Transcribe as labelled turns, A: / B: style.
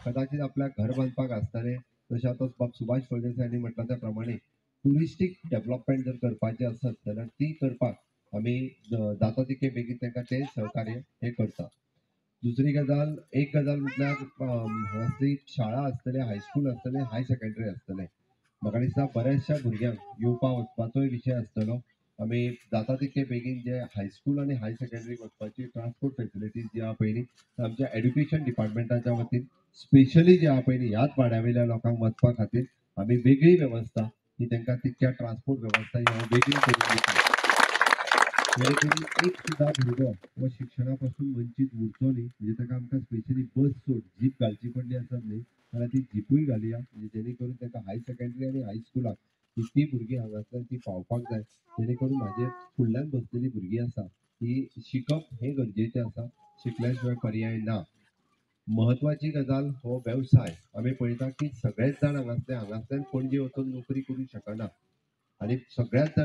A: कदाचित आपल्या घर बांधपाक आसतलें जशें आतां बाब सुभाष फळदेसायांनी म्हटलां त्या प्रमाणे टुरिस्टीक डेव्हलपमेंट जर करपाचें आसत जाल्यार ती करपाक आमी जाता तितके बेगीन तांकां तें सहकार्य हे करता. दुसरी गजाल एक गजाल म्हटल्यार हांगासरली शाळा आसतले हायस्कूल आसतले हाय सेकंडरी आसतले म्हाका दिसता बऱ्याचशा भुरग्यांक येवपा वचपाचोय विशय आसतलो आमी जाता तितके बेगीन जे हायस्कूल आनी हाय सेकंडरी वचपाची ट्रान्सपोर्ट फेसिलिटीज जी आहा पयली आमच्या एड्युकेशन डिपार्टमेंटाच्या वतीन स्पेशली जे आहा पयली ह्याच वाड्यावयल्या लोकांक वचपा खातीर आमी वेगळी वेवस्था ही तांकां तितक्या ट्रान्सपोर्ट वेवस्था ही हांव वेगळी करून दितली जेणेकरून एक सुद्धा भुरगो हो शिक्षणा पासून वंचित उरचो न्ही म्हणजे ताका आमकां स्पेशली बस सोड जीप घालची पडली आसत न्ही जाल्यार ती जिपूय घालुया म्हणजे जेणे करून ताका हाय सेकंडरी आनी हायस्कुलाक ती भुरगीं हांगासर ती पावपाक जाय जेणे करून म्हाजे फुडल्यान बसलेली भुरगीं आसा ती शिकप हे गरजेचें आसा शिकल्या शिवाय पर्याय ना. महत्वाची गजाल हो वेवसाय आमी पळयता की सगळेच जाण हांगासरल्यान पणजे वचून नोकरी करूंक शकना आनी सगळ्याच जाण